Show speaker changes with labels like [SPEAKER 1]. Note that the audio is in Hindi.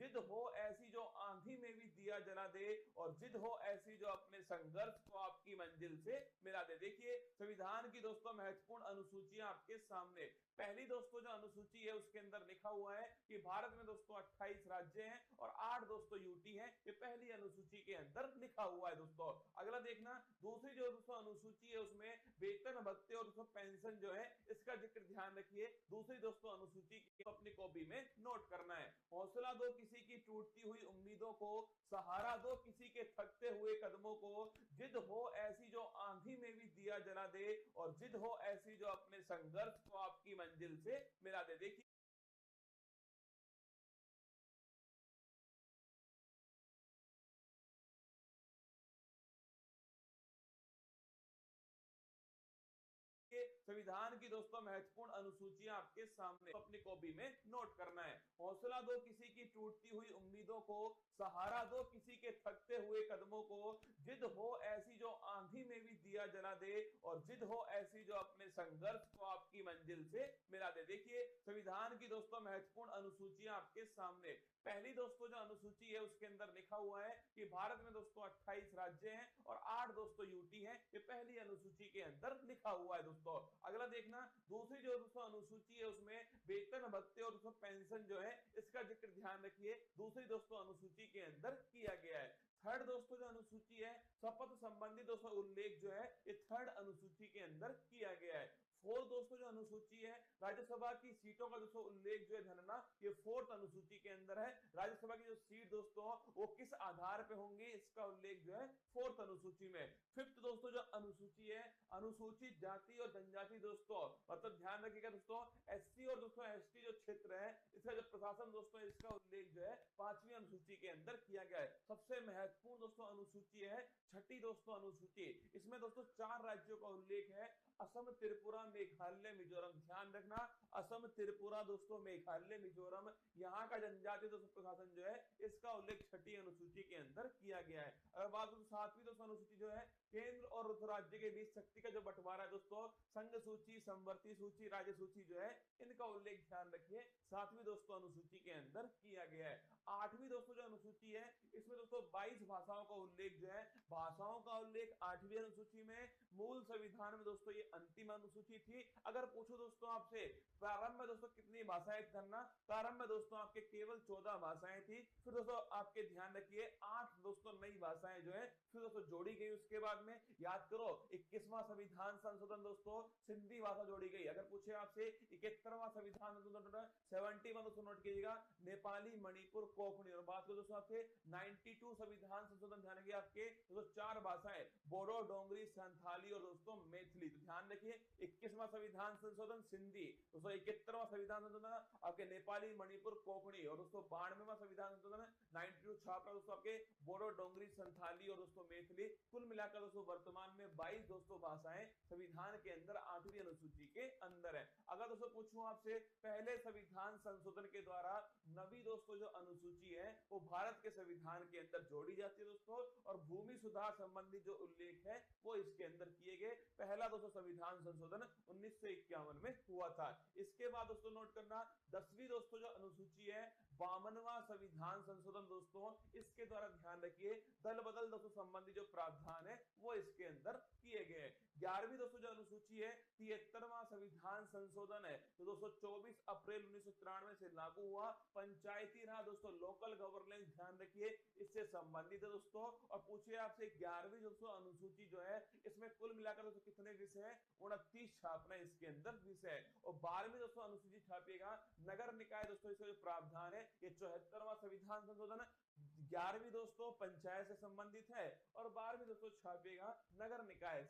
[SPEAKER 1] जिद हो ऐसी जो आंधी में भी दिया जला दे, और जिद हो ऐसी जो अपने संघर्ष को आपकी मंजिल से मिला दे। देखिए संविधान की दोस्तों महत्वपूर्ण अनुसूचियां आपके सामने। पहली दोस्तों जो अनुसूची है उसके अंदर लिखा हुआ है कि भारत में दोस्तों 28 राज्य हैं और 8 दोस्तों यूटी हैं। ये पहली अनुसूची के अंदर लिखा हुआ है दोस्तों। अगला देखना, दूसरी जो दोस्तों अनुसूची है उसमें वेतन भत्ते और दोस्तों पेंशन जो है इसका जिक्र ध्यान रखिए। दूसरी दोस्तों अनुसूची की अपनी कॉपी में नोट करना है। हौसला दो किसी की टूटती हुई उम्मीदों को, सहारा दो किसी के थकते हुए कदमों को, जिद हो ऐसी जो आंधी में भी दिया जला दे, और जिद हो ऐसी जो अपने संघर्ष को आपकी मंजिल से मिला दे। देखिए संविधान की दोस्तों महत्वपूर्ण अनुसूचियां आपके सामने, अपनी कॉपी में नोट करना है। हौसला दो किसी की टूटती हुई उम्मीदों को, सहारा दो किसी के थकते हुए कदमों को, जिद हो ऐसी जो आंधी में भी दिया जला दे, और जिद हो ऐसी जो अपने संघर्ष को आपकी मंजिल से मिला दे। देखिए संविधान की दोस्तों महत्वपूर्ण अनुसूचियां आपके सामने। पहली दोस्तों जो अनुसूची है उसके अंदर लिखा हुआ है कि भारत में दोस्तों 28 राज्य हैं और 8 दोस्तों यूटी हैं। ये पहली अनुसूची के अंदर लिखा हुआ है दोस्तों। अगला देखना, दूसरी जो दोस्तों अनुसूची है उसमें वेतन भत्ते और दोस्तों पेंशन जो है इसका जिक्र ध्यान रखिए। दूसरी दोस्तों अनुसूची के अंदर किया गया है। थर्ड दोस्तों जो अनुसूची है शपथ संबंधी दोस्तों उल्लेख जो है ये थर्ड अनुसूची के अंदर किया गया है। फोर्थ दोस्तों जो अनुसूची है राज्यसभा की सीटों का दोस्तों उल्लेख जो है ध्यान, ये फोर्थ अनुसूची के अंदर है। राज्यसभा की जो सीट दोस्तों वो किस आधार पे होंगे इसका उल्लेख जो है फोर्थ अनुसूची में। फिफ्थ दोस्तों जो अनुसूची है अनुसूचित जाति और जनजाति दोस्तों, मतलब ध्यान रखिएगा दोस्तों एससी और दोस्तों एसटी जो क्षेत्र है इसका जो प्रशासन दोस्तों इसका उल्लेख जो है पांचवी अनुसूची के अंदर किया गया है। सबसे महत्वपूर्ण दोस्तों अनुसूची है छठी दोस्तों अनुसूची। इसमें दोस्तों 4 राज्यों का उल्लेख है, असम, त्रिपुरा, मेघालय, मिजोरम। ध्यान रखना असम, त्रिपुरा दोस्तों, मेघालय, मिजोरम, यहाँ का जनजातीय दोस्तों प्रशासन जो है इसका उल्लेख छठी अनुसूची के अंदर किया गया है। अगर बात करें सातवीं दोस्तों अनुसूची जो है केंद्र और राज्य के बीच शक्ति का जो बंटवारा है दोस्तों, संघ सूची, समवर्ती सूची, राज्य सूची जो है इनका उल्लेख ध्यान रखिए सातवीं दोस्तों अनुसूची के अंदर किया गया है। आठवीं दोस्तों जो अनुसूची है इसमें दोस्तों 22 भाषाओं का उल्लेख जो है, भाषाओं का उल्लेख आठवीं अनुसूची में। मूल संविधान में दोस्तों ये अंतिम अनुसूची थी। अगर पूछो दोस्तों आपसे प्रारंभ में दोस्तों कितनी भाषाएं करना, प्रारंभ में दोस्तों आपके केवल 14 भाषाएं थी। फिर दोस्तों आपके ध्यान रखिए 8 दोस्तों नई भाषाएं जो है फिर दोस्तों जोड़ी गई। उसके बाद में याद करो 21वां संविधान संशोधन दोस्तों सिंधी भाषा जोड़ी गई। अगर पूछे आपसे 71वां संविधान संशोधन 71 दोस्तों नोट कीजिएगा नेपाली, मणिपुर, कोंकणी। और बात करो दोस्तों आपके 92 संविधान संशोधन ध्यान रखिए आपके दोस्तों 4 भाषाएं बोडो, डोंगरी, संथाली और दोस्तों मैथिली। तो ध्यान रखिए 21वां संविधान संशोधन सिंधी दोस्तों, 71वां संविधान संशोधन आपके नेपाली, मणिपुर, कोंकणी, और दोस्तों 92वां संविधान संशोधन 92 छापरा दोस्तों आपके बोडो, डोंगरी, संथाली और दोस्तों मैथिली। कुल मिलाकर दोस्तों वर्तमान में 22 दोस्तों भाषाएं संविधान के अंदर 8वीं अनुसूची के अंदर है। अगर दोस्तों पूछूं आपसे पहले संविधान संशोधन के द्वारा नवी दोस्तों जो अनुसूची है वो भारत के संविधान के अंदर जोड़ी जाती है दोस्तों, और भूमि सुधार संबंधी जो उल्लेख है वो इसके अंदर किए गए। पहला दोस्तों संविधान संशोधन 1951 में हुआ था। इसके बाद दोस्तों नोट करना 10वीं दोस्तों जो अनुसूची है 52वां संविधान संशोधन दोस्तों, इसके द्वारा ध्यान रखिए दल बदल दोस्तों संबंधी जो प्रावधान है वो इसके अंदर किए गए। 11वीं दोस्तों जो अनुसूची है 73वां संविधान संशोधन है तो दोस्तों 24 अप्रैल 1993 से लागू हुआ। पंचायती राज दोस्तों लोकल गवर्नेंस ध्यान रखिए इससे संबंधित है दोस्तों। और पूछिए आपसे 11वीं दोस्तों अनुसूची जो है इसमें कुल मिलाकर दोस्तों कितने विषय हैं, 29 छापना इसके अंदर विषय है। और 12वीं दोस्तों अनुसूची छापिएगा नगर निकाय दोस्तों, इसका जो प्रावधान है ये 74वां संविधान संशोधन है। 11वीं दोस्तों पंचायत से संबंधित है और 12वीं दोस्तों छापिएगा नगर निकाय